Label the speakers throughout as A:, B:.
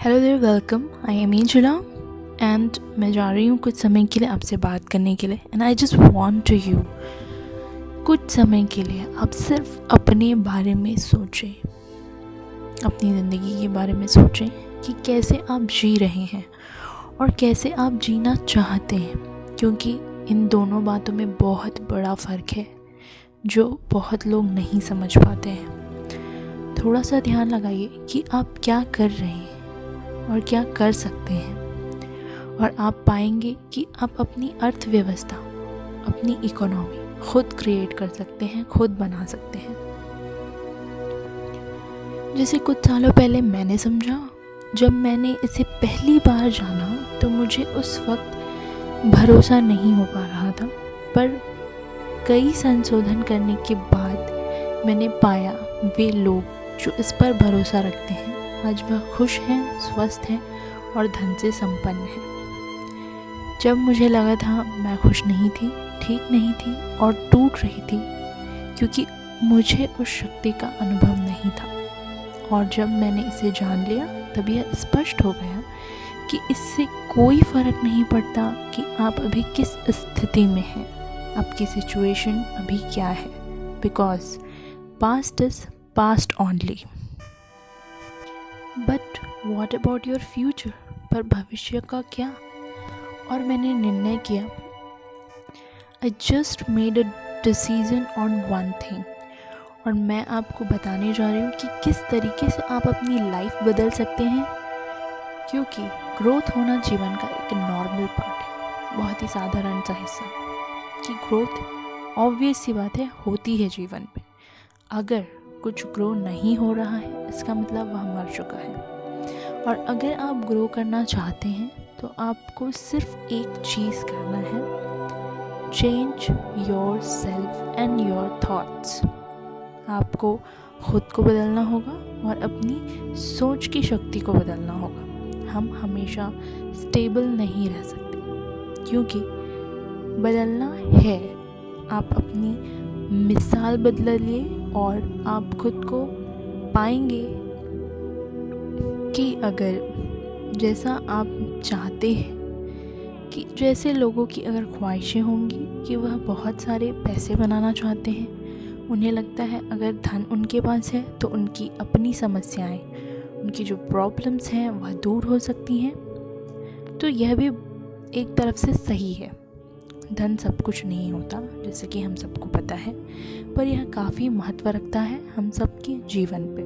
A: Hello there, welcome. I am Angela and मैं जा रही हूँ कुछ समय के लिए आपसे बात करने के लिए। And I just want to you, कुछ समय के लिए आप सिर्फ अपने बारे में सोचें, अपनी ज़िंदगी के बारे में सोचें कि कैसे आप जी रहे हैं और कैसे आप जीना चाहते हैं, क्योंकि इन दोनों बातों में बहुत बड़ा फ़र्क है जो बहुत लोग नहीं समझ पाते हैं। थोड़ा सा ध्यान लगाइए कि आप क्या कर रहे हैं और क्या कर सकते हैं, और आप पाएंगे कि आप अपनी अर्थव्यवस्था, अपनी इकोनॉमी खुद क्रिएट कर सकते हैं, खुद बना सकते हैं। जैसे कुछ सालों पहले मैंने समझा, जब मैंने इसे पहली बार जाना तो मुझे उस वक्त भरोसा नहीं हो पा रहा था, पर कई संशोधन करने के बाद मैंने पाया वे लोग जो इस पर भरोसा रखते हैं आज वह खुश हैं, स्वस्थ हैं और धन से संपन्न हैं। जब मुझे लगा था मैं खुश नहीं थी, ठीक नहीं थी और टूट रही थी, क्योंकि मुझे उस शक्ति का अनुभव नहीं था। और जब मैंने इसे जान लिया तब यह स्पष्ट हो गया कि इससे कोई फ़र्क नहीं पड़ता कि आप अभी किस स्थिति में हैं, आपकी सिचुएशन अभी क्या है, because past is past only. But what about your future, पर भविष्य का क्या? और मैंने निर्णय किया, I just made a decision on one thing, और मैं आपको बताने जा रही हूँ कि किस तरीके से आप अपनी लाइफ बदल सकते हैं। क्योंकि ग्रोथ होना जीवन का एक नॉर्मल पार्ट है, बहुत ही साधारण सा हिस्सा, कि ग्रोथ ऑब्वियस सी बात है होती है जीवन में। अगर कुछ ग्रो नहीं हो रहा है इसका मतलब वह मर चुका है। और अगर आप ग्रो करना चाहते हैं तो आपको सिर्फ एक चीज़ करना है, change your self and your thoughts. आपको खुद को बदलना होगा और अपनी सोच की शक्ति को बदलना होगा। हम हमेशा स्टेबल नहीं रह सकते, क्योंकि बदलना है। आप अपनी मिसाल बदलिए और आप खुद को पाएंगे कि अगर जैसा आप चाहते हैं, कि जैसे लोगों की अगर ख्वाहिशें होंगी कि वह बहुत सारे पैसे बनाना चाहते हैं, उन्हें लगता है अगर धन उनके पास है तो उनकी अपनी समस्याएं, उनकी जो प्रॉब्लम्स हैं वह दूर हो सकती हैं। तो यह भी एक तरफ से सही है, धन सब कुछ नहीं होता जैसे कि हम सबको पता है, पर यह काफ़ी महत्व रखता है हम सबके जीवन पे।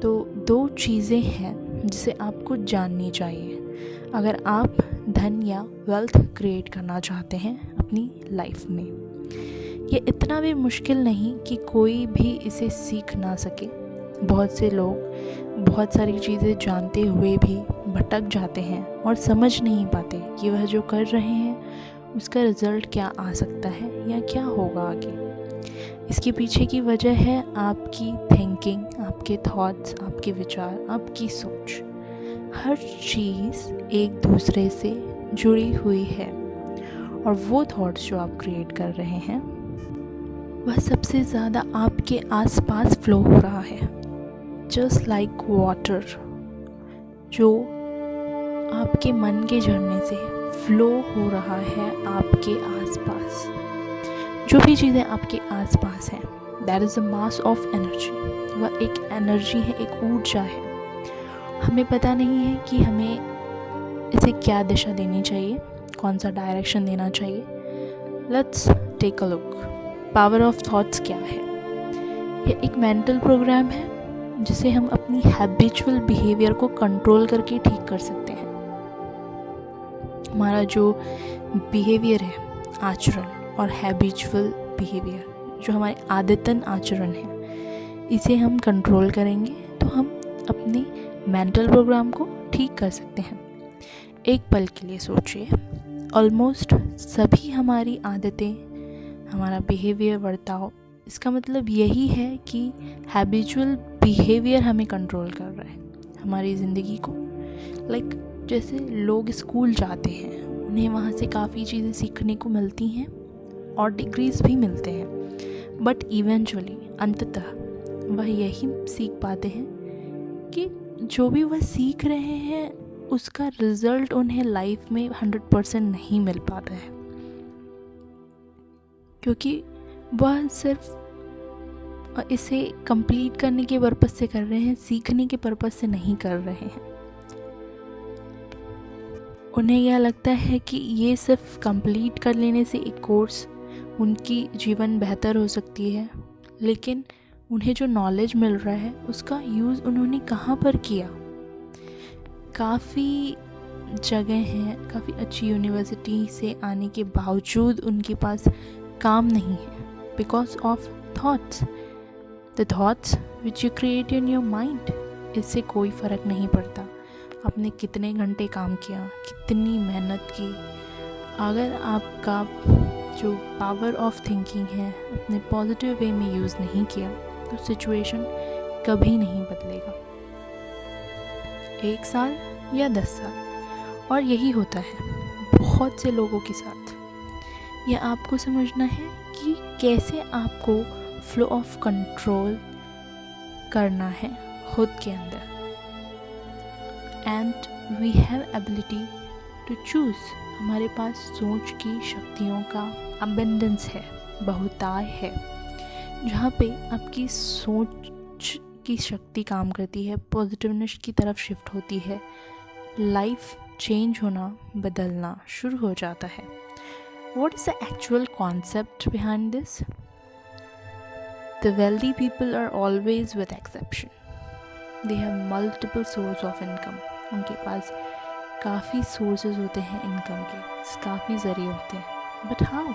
A: तो दो चीज़ें हैं जिसे आपको जाननी चाहिए अगर आप धन या वेल्थ क्रिएट करना चाहते हैं अपनी लाइफ में। ये इतना भी मुश्किल नहीं कि कोई भी इसे सीख ना सके। बहुत से लोग बहुत सारी चीज़ें जानते हुए भी भटक जाते हैं और समझ नहीं पाते कि वह जो कर रहे हैं उसका रिज़ल्ट क्या आ सकता है या क्या होगा आगे। इसके पीछे की वजह है आपकी थिंकिंग, आपके थॉट्स, आपके विचार, आपकी सोच। हर चीज़ एक दूसरे से जुड़ी हुई है, और वो थॉट्स जो आप क्रिएट कर रहे हैं वह सबसे ज़्यादा आपके आसपास फ्लो हो रहा है, जस्ट लाइक वाटर जो आपके मन के झरने से फ्लो हो रहा है आपके आसपास। जो भी चीज़ें आपके आसपास हैं, that is the mass of energy. वह एक एनर्जी है, एक ऊर्जा है। हमें पता नहीं है कि हमें इसे क्या दिशा देनी चाहिए, कौन सा डायरेक्शन देना चाहिए। Let's take a look. Power of thoughts क्या है? यह एक मेंटल प्रोग्राम है जिसे हम अपनी हैबिचुअल बिहेवियर को कंट्रोल करके ठीक कर सकते हैं। हमारा जो बिहेवियर है, आचरण और हैबिचुअल बिहेवियर, जो हमारे आदतन आचरण है, इसे हम कंट्रोल करेंगे तो हम अपने मेंटल प्रोग्राम को ठीक कर सकते हैं। एक पल के लिए सोचिए, ऑलमोस्ट सभी हमारी आदतें, हमारा बिहेवियर, बर्ताव, इसका मतलब यही है कि हैबिचुअल बिहेवियर हमें कंट्रोल कर रहा है हमारी ज़िंदगी को। लाइक जैसे लोग स्कूल जाते हैं, उन्हें वहाँ से काफ़ी चीज़ें सीखने को मिलती हैं और डिग्रीज भी मिलते हैं, बट इवेंचुअली अंततः वह यही सीख पाते हैं कि जो भी वह सीख रहे हैं उसका रिज़ल्ट उन्हें लाइफ में 100% नहीं मिल पाता है, क्योंकि वह सिर्फ इसे कंप्लीट करने के पर्पस से कर रहे हैं, सीखने के पर्पस से नहीं कर रहे हैं। उन्हें यह लगता है कि ये सिर्फ कंप्लीट कर लेने से एक कोर्स उनकी जीवन बेहतर हो सकती है, लेकिन उन्हें जो नॉलेज मिल रहा है उसका यूज़ उन्होंने कहाँ पर किया। काफ़ी जगह हैं, काफ़ी अच्छी यूनिवर्सिटी से आने के बावजूद उनके पास काम नहीं है, because of thoughts, the thoughts which you create in your mind. इससे कोई फ़र्क नहीं पड़ता आपने कितने घंटे काम किया, कितनी मेहनत की, अगर आपका जो पावर ऑफ थिंकिंग है अपने पॉजिटिव वे में यूज़ नहीं किया तो सिचुएशन कभी नहीं बदलेगा। 1 साल या 10 साल, और यही होता है बहुत से लोगों के साथ। यह आपको समझना है कि कैसे आपको फ्लो ऑफ कंट्रोल करना है खुद के अंदर। And we have ability to choose. हमारे पास सोच की शक्तियों का अबंडेंस है, बहुताय है, जहाँ पे आपकी सोच की शक्ति काम करती है, पॉजिटिवनेस की तरफ शिफ्ट होती है, लाइफ चेंज होना, बदलना शुरू हो जाता है। What is the actual concept behind this? The wealthy people are always with exception. They have multiple sources of income. उनके पास काफ़ी सोर्सेज होते हैं इनकम के, काफ़ी ज़रिए होते हैं। But how?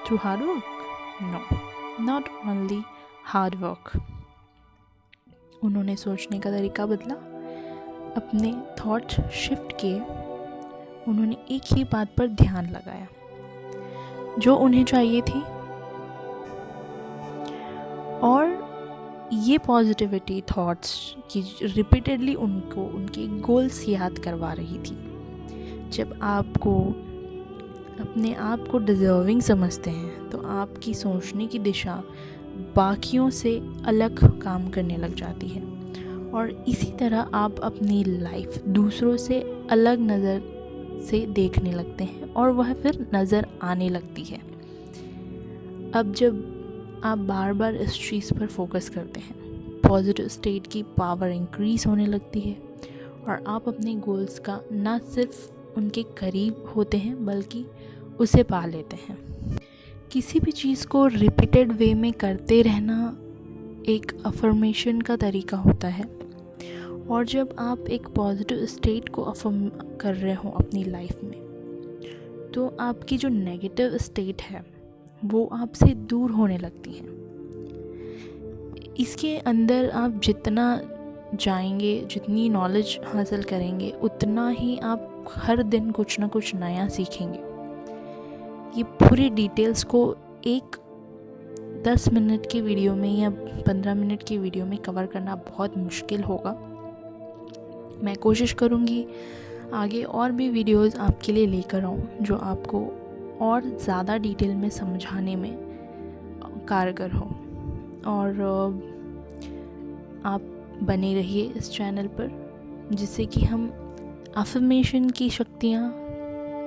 A: Through hard work? No, not only hard work. उन्होंने सोचने का तरीका बदला, अपने थॉट शिफ्ट किए, उन्होंने एक ही बात पर ध्यान लगाया जो उन्हें चाहिए थी, और ये पॉजिटिविटी थॉट्स की रिपीटेडली उनको उनके गोल्स याद करवा रही थी। जब आपको अपने आप को डिज़र्विंग समझते हैं तो आपकी सोचने की दिशा बाकियों से अलग काम करने लग जाती है, और इसी तरह आप अपनी लाइफ दूसरों से अलग नज़र से देखने लगते हैं और वह फिर नज़र आने लगती है। अब जब आप बार बार इस चीज़ पर फोकस करते हैं, पॉजिटिव स्टेट की पावर इंक्रीज़ होने लगती है और आप अपने गोल्स का ना सिर्फ उनके करीब होते हैं बल्कि उसे पा लेते हैं। किसी भी चीज़ को रिपीटेड वे में करते रहना एक अफर्मेशन का तरीका होता है, और जब आप एक पॉजिटिव स्टेट को अफर्म कर रहे हो अपनी लाइफ में तो आपकी जो नेगेटिव स्टेट है वो आपसे दूर होने लगती है। इसके अंदर आप जितना जाएंगे, जितनी नॉलेज हासिल करेंगे, उतना ही आप हर दिन कुछ ना कुछ नया सीखेंगे। ये पूरी डिटेल्स को एक 10 मिनट की वीडियो में या 15 मिनट की वीडियो में कवर करना बहुत मुश्किल होगा। मैं कोशिश करूँगी आगे और भी वीडियोस आपके लिए लेकर आऊँ जो आपको और ज़्यादा डिटेल में समझाने में कारगर हो, और आप बने रहिए इस चैनल पर, जिससे कि हम अफर्मेशन की शक्तियाँ,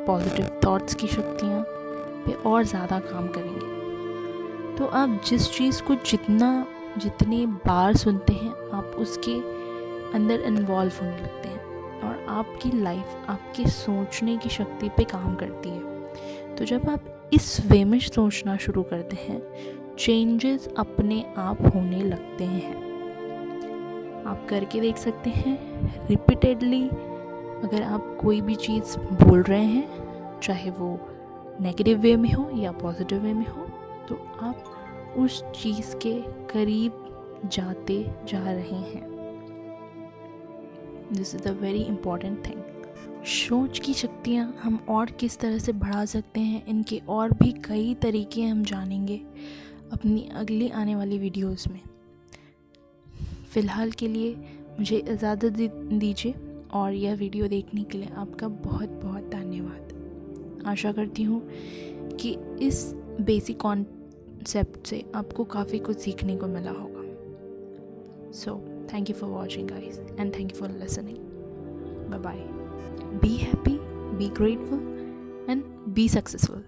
A: पॉजिटिव थॉट्स की शक्तियाँ पे और ज़्यादा काम करेंगे। तो आप जिस चीज़ को जितने बार सुनते हैं आप उसके अंदर इन्वॉल्व होने लगते हैं, और आपकी लाइफ आपके सोचने की शक्ति पे काम करती है। तो जब आप इस वे में सोचना शुरू करते हैं, चेंजेस अपने आप होने लगते हैं। आप करके देख सकते हैं रिपीटेडली। अगर आप कोई भी चीज़ बोल रहे हैं, चाहे वो नेगेटिव वे में हो या पॉजिटिव वे में हो, तो आप उस चीज़ के करीब जाते जा रहे हैं। This is the very important thing. सोच की शक्तियाँ हम और किस तरह से बढ़ा सकते हैं, इनके और भी कई तरीके हम जानेंगे अपनी अगली आने वाली वीडियोस में। फ़िलहाल के लिए मुझे इजाज़त दीजिए, और यह वीडियो देखने के लिए आपका बहुत बहुत धन्यवाद। आशा करती हूँ कि इस बेसिक कॉन्सेप्ट से आपको काफ़ी कुछ सीखने को मिला होगा। सो Thank you for watching, guys, and thank you for listening. Bye bye. Be happy, be grateful, and be successful.